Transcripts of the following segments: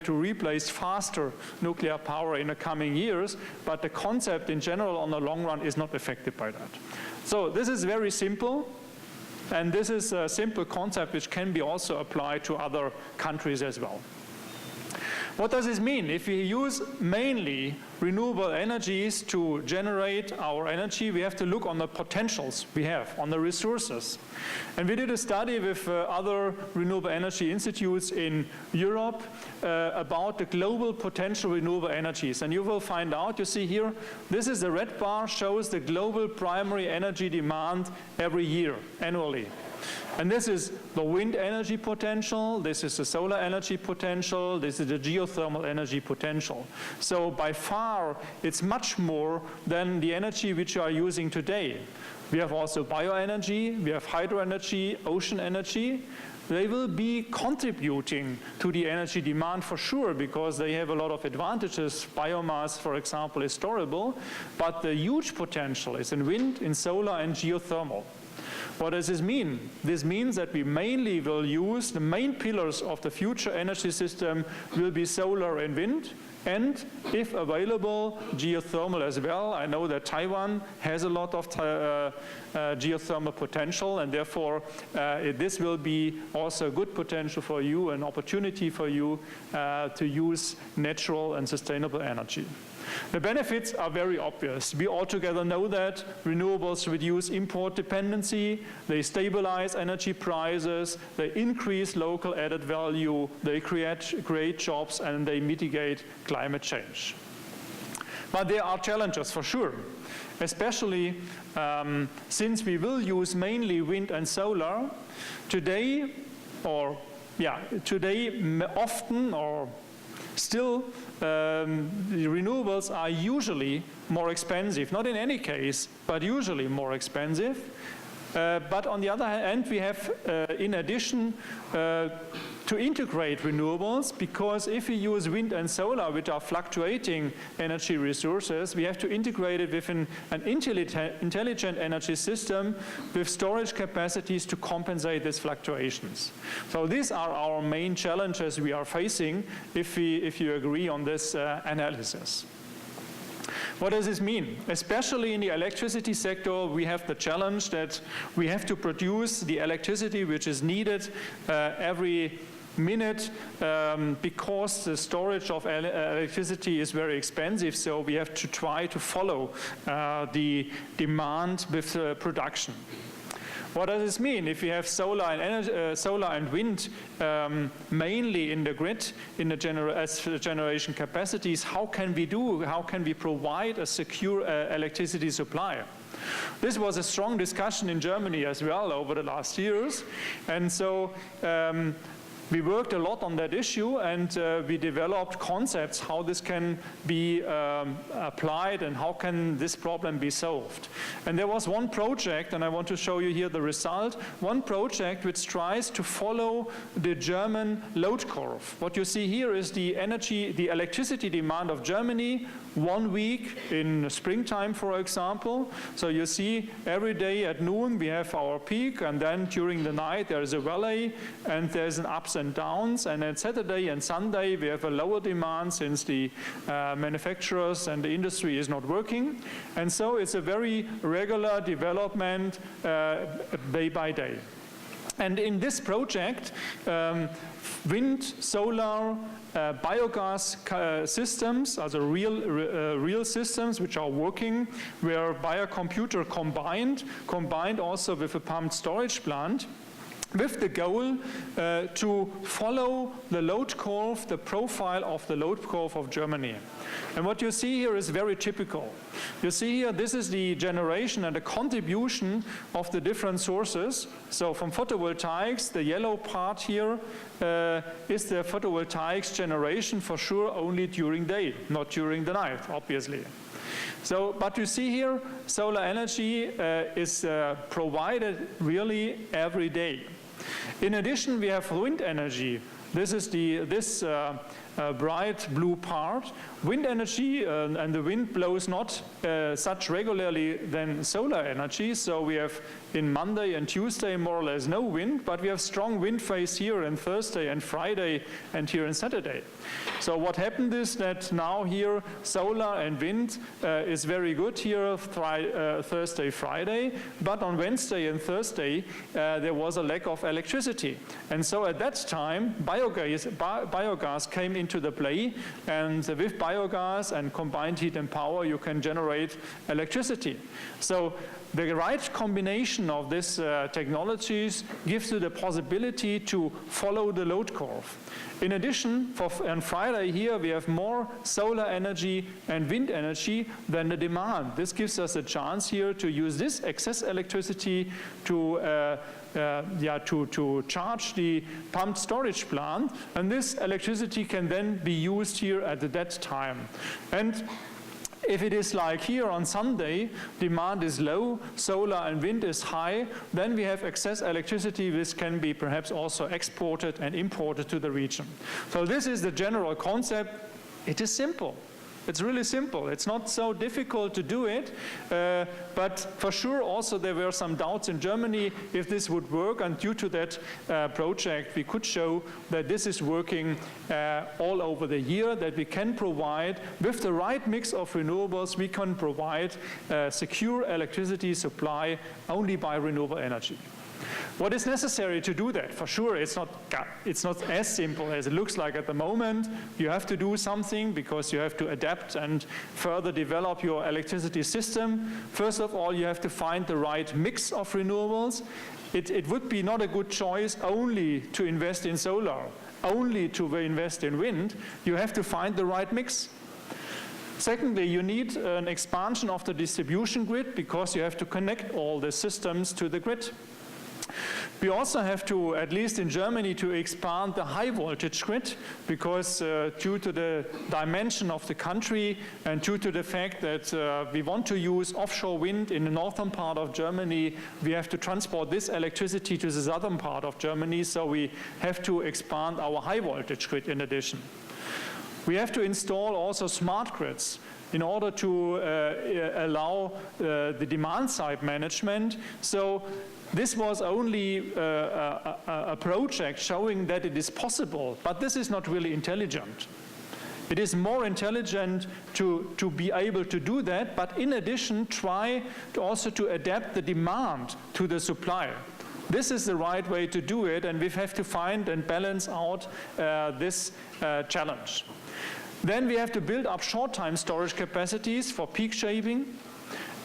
to replace faster nuclear power in the coming years, but the concept in general on the long run is not affected by that. So this is very simple, and this is a simple concept which can be also applied to other countries as well. What does this mean? If we use mainly renewable energies to generate our energy, we have to look on the potentials we have, on the resources. And we did a study with other renewable energy institutes in Europe about the global potential renewable energies. And you will find out, you see here, this is the red bar, shows the global primary energy demand every year, annually. And this is the wind energy potential, this is the solar energy potential, this is the geothermal energy potential. So by far, it's much more than the energy which you are using today. We have also bioenergy, we have hydroenergy, ocean energy. They will be contributing to the energy demand for sure, because they have a lot of advantages. Biomass, for example, is storable, but the huge potential is in wind, in solar, and geothermal. What does this mean? This means that we mainly will use the main pillars of the future energy system will be solar and wind, and if available, geothermal as well. I know that Taiwan has a lot of geothermal potential, and therefore this will be also a good potential for you, an opportunity for you to use natural and sustainable energy. The benefits are very obvious. We altogether know that renewables reduce import dependency, they stabilize energy prices, they increase local added value, they create jobs, and they mitigate climate change. But there are challenges for sure, especially since we will use mainly wind and solar. Today often or still, the renewables are usually more expensive. Not in any case, but usually more expensive. But on the other hand, we have, in addition, to integrate renewables, because if we use wind and solar, which are fluctuating energy resources, we have to integrate it with an intelligent energy system with storage capacities to compensate these fluctuations. So these are our main challenges we are facing if you agree on this analysis. What does this mean? Especially in the electricity sector, we have the challenge that we have to produce the electricity which is needed every minute because the storage of electricity is very expensive, so we have to try to follow the demand with production. What does this mean? If we have solar and wind mainly in the grid, in the generation capacities, how can we provide a secure electricity supply? This was a strong discussion in Germany as well over the last years, and so we worked a lot on that issue, and we developed concepts how this can be applied and how can this problem be solved. And there was one project, and I want to show you here the result, one project which tries to follow the German load curve. What you see here is the electricity demand of Germany 1 week in springtime, for example. So you see every day at noon we have our peak, and then during the night there is a valley and there's an ups and downs, and on Saturday and Sunday we have a lower demand since the manufacturers and the industry is not working. And so it's a very regular development day by day. And in this project, wind, solar, biogas systems, also real systems which are working, where by a computer combined also with a pumped storage plant, with the goal to follow the load curve, the profile of the load curve of Germany. And what you see here is very typical. You see here, this is the generation and the contribution of the different sources. So from photovoltaics, the yellow part here is the photovoltaics generation for sure only during day, not during the night, obviously. So, but you see here, solar energy is provided really every day. In addition, we have wind energy. This is this bright blue part. Wind energy, and the wind blows not such regularly than solar energy, so we have in Monday and Tuesday more or less no wind, but we have strong wind phase here on Thursday and Friday and here on Saturday. So what happened is that now here solar and wind is very good here Thursday, Friday, but on Wednesday and Thursday there was a lack of electricity. And so at that time biogas came into the play, and with biogas and combined heat and power you can generate electricity. So the right combination of these technologies gives you the possibility to follow the load curve. In addition, on Friday here we have more solar energy and wind energy than the demand. This gives us a chance here to use this excess electricity to charge the pumped storage plant, and this electricity can then be used here at that time. And if it is like here on Sunday, demand is low, solar and wind is high, then we have excess electricity which can be perhaps also exported and imported to the region. So this is the general concept. It is simple. It's really simple. It's not so difficult to do it, but for sure also there were some doubts in Germany if this would work, and due to that project we could show that this is working all over the year, that we can provide, with the right mix of renewables, we can provide secure electricity supply only by renewable energy. What is necessary to do that? For sure, it's not as simple as it looks like at the moment. You have to do something because you have to adapt and further develop your electricity system. First of all, you have to find the right mix of renewables. It would be not a good choice only to invest in solar, only to invest in wind. You have to find the right mix. Secondly, you need an expansion of the distribution grid because you have to connect all the systems to the grid. We also have to, at least in Germany, to expand the high voltage grid because due to the dimension of the country and due to the fact that we want to use offshore wind in the northern part of Germany, we have to transport this electricity to the southern part of Germany, so we have to expand our high voltage grid in addition. We have to install also smart grids in order to allow the demand side management. So this was only a project showing that it is possible, but this is not really intelligent. It is more intelligent to be able to do that, but in addition try to also to adapt the demand to the supply. This is the right way to do it, and we have to find and balance out this challenge. Then we have to build up short-time storage capacities for peak shaving.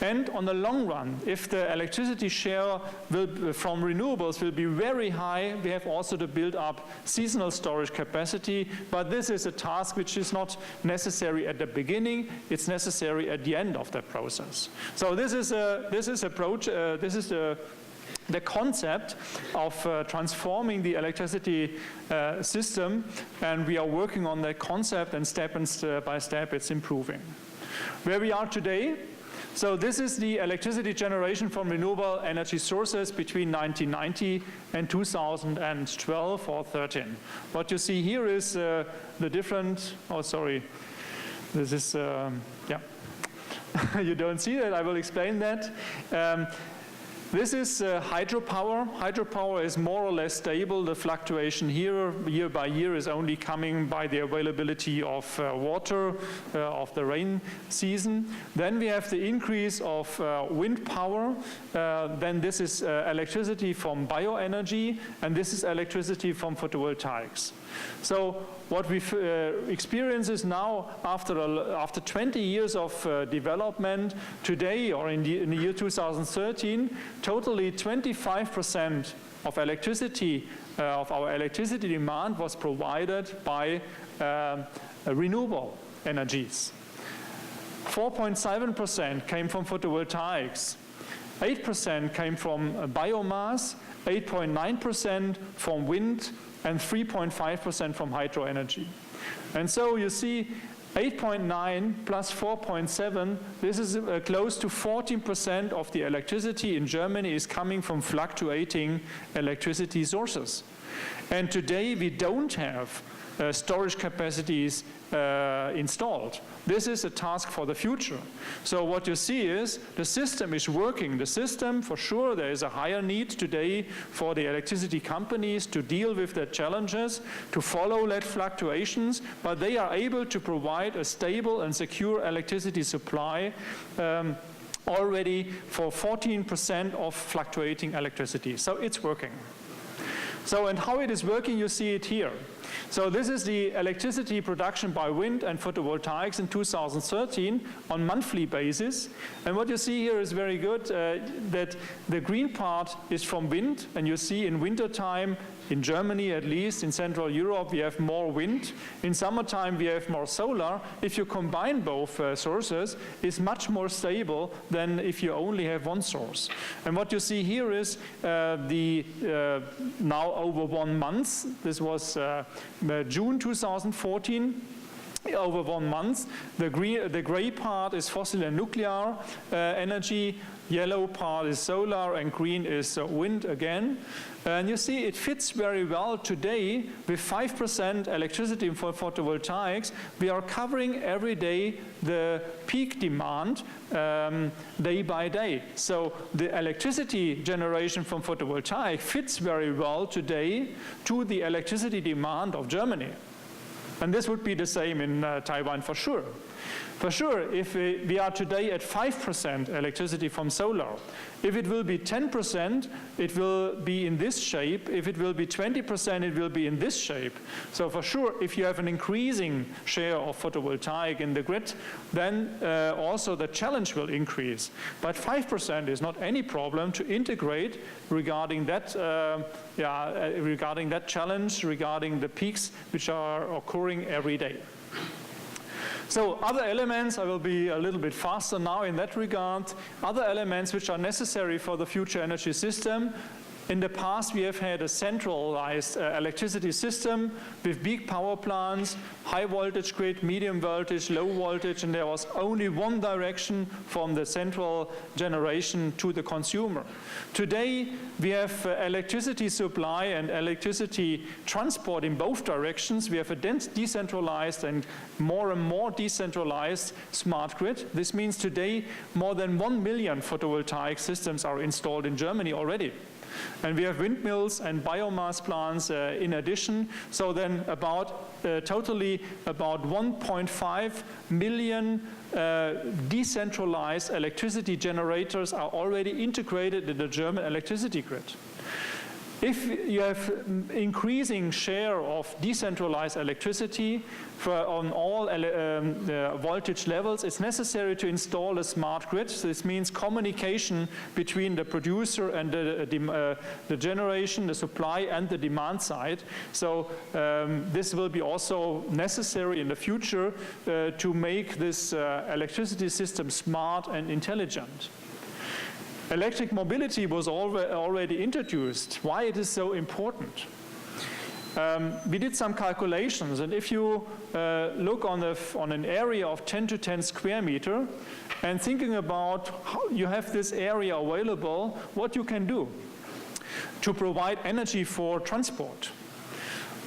And on the long run, if the electricity share from renewables will be very high, we have also to build up seasonal storage capacity. But this is a task which is not necessary at the beginning; it's necessary at the end of the process. So this is the concept of transforming the electricity system, and we are working on that concept, and step by step it's improving. Where we are today. So this is the electricity generation from renewable energy sources between 1990 and 2012 or 13. What you see here is the different, this is, you don't see that, I will explain that. This is hydropower. Hydropower is more or less stable. The fluctuation here, year by year, is only coming by the availability of water of the rain season. Then we have the increase of wind power. Then this is electricity from bioenergy, and this is electricity from photovoltaics. So what we experience is now, after 20 years of development, today, or in the year 2013, totally 25% of electricity, of our electricity demand was provided by renewable energies. 4.7% came from photovoltaics, 8% came from biomass, 8.9% from wind, and 3.5% from hydro energy. And so you see 8.9 plus 4.7, this is close to 14% of the electricity in Germany is coming from fluctuating electricity sources. And today we don't have storage capacities installed. This is a task for the future. So what you see is the system is working. The system, for sure, there is a higher need today for the electricity companies to deal with their challenges, to follow lead fluctuations, but they are able to provide a stable and secure electricity supply already for 14% of fluctuating electricity. So it's working. So, and how it is working, you see it here. So this is the electricity production by wind and photovoltaics in 2013 on monthly basis. And what you see here is very good, that the green part is from wind, and you see in wintertime, in Germany at least, in Central Europe, we have more wind. In summertime, we have more solar. If you combine both sources, it's much more stable than if you only have one source. And what you see here is now over 1 month, this was June 2014, over 1 month, the gray part is fossil and nuclear energy, yellow part is solar, and green is wind again. And you see it fits very well today with 5% electricity for photovoltaics. We are covering every day the peak demand day by day. So the electricity generation from photovoltaic fits very well today to the electricity demand of Germany. And this would be the same in Taiwan for sure. For sure, if we are today at 5% electricity from solar, if it will be 10%, it will be in this shape. If it will be 20%, it will be in this shape. So for sure, if you have an increasing share of photovoltaic in the grid, then also the challenge will increase. But 5% is not any problem to integrate regarding that, regarding that challenge, regarding the peaks which are occurring every day. So other elements, I will be a little bit faster now in that regard, other elements which are necessary for the future energy system. In the past, we have had a centralized electricity system with big power plants, high voltage grid, medium voltage, low voltage, and there was only one direction from the central generation to the consumer. Today, we have electricity supply and electricity transport in both directions. We have a dense decentralized and more decentralized smart grid. This means today more than 1 million photovoltaic systems are installed in Germany already. And we have windmills and biomass plants in addition. So then totally about 1.5 million decentralized electricity generators are already integrated in the German electricity grid. If you have increasing share of decentralized electricity on all voltage levels, it's necessary to install a smart grid. So this means communication between the producer and the generation, the supply, and the demand side. So this will be also necessary in the future to make this electricity system smart and intelligent. Electric mobility was already introduced. Why it is so important? We did some calculations, and if you look on an area of 10 to 10 square meter and thinking about how you have this area available, what you can do to provide energy for transport.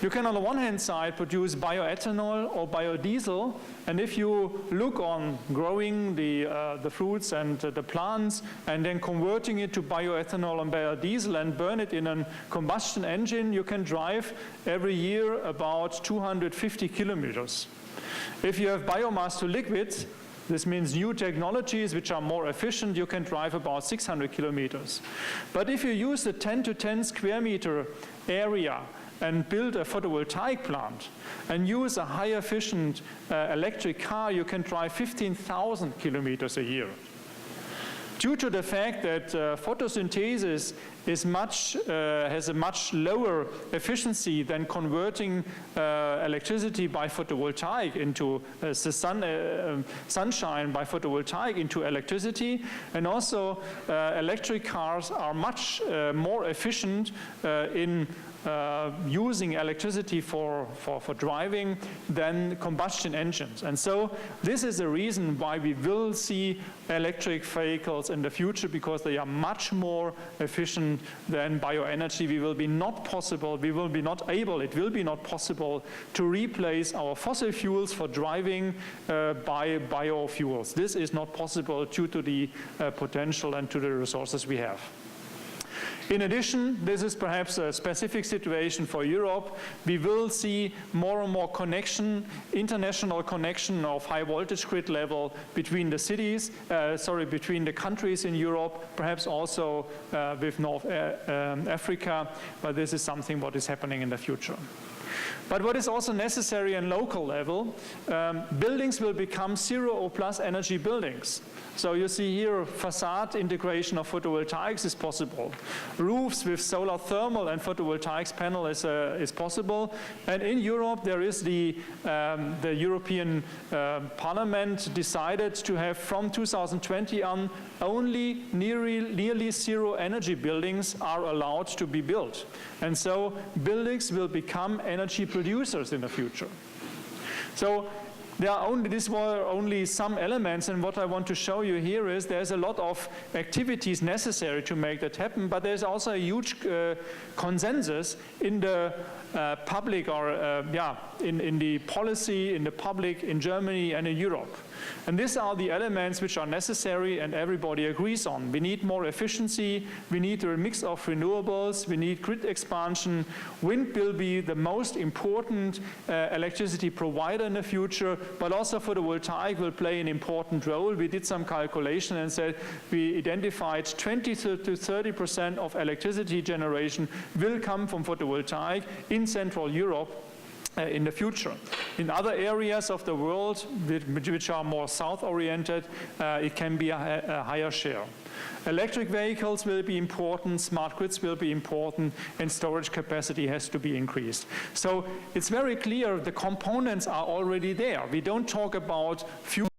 You can on the one hand side produce bioethanol or biodiesel, and if you look on growing the fruits and the plants and then converting it to bioethanol and biodiesel and burn it in a combustion engine, you can drive every year about 250 kilometers. If you have biomass to liquids, this means new technologies which are more efficient, you can drive about 600 kilometers. But if you use the 10 to 10 square meter area and build a photovoltaic plant and use a high efficient electric car, you can drive 15,000 kilometers a year. Due to the fact that photosynthesis is has a much lower efficiency than converting electricity by photovoltaic into sunshine by photovoltaic into electricity, and also electric cars are much more efficient in using electricity for driving than combustion engines. And so this is the reason why we will see electric vehicles in the future, because they are much more efficient than bioenergy. It will be not possible to replace our fossil fuels for driving by biofuels. This is not possible due to the potential and to the resources we have. In addition, this is perhaps a specific situation for Europe. We will see more and more connection, international connection of high voltage grid level between the cities, between the countries in Europe, perhaps also with North Africa, but this is something what is happening in the future. But what is also necessary on local level, buildings will become zero or plus energy buildings. So you see here facade integration of photovoltaics is possible. Roofs with solar thermal and photovoltaics panel is possible. And in Europe there is the European Parliament decided to have from 2020 on only nearly zero energy buildings are allowed to be built. And so buildings will become energy producers in the future. So these were only some elements, and what I want to show you here is there's a lot of activities necessary to make that happen, but there's also a huge consensus in the public, or in the policy, in the public, in Germany and in Europe. And these are the elements which are necessary and everybody agrees on. We need more efficiency, we need a mix of renewables, we need grid expansion. Wind will be the most important electricity provider in the future, but also photovoltaic will play an important role. We did some calculation and said we identified 20 to 30% of electricity generation will come from photovoltaic in Central Europe in the future. In other areas of the world which are more south-oriented, it can be a higher share. Electric vehicles will be important, smart grids will be important, and storage capacity has to be increased. So it's very clear the components are already there. We don't talk about fuel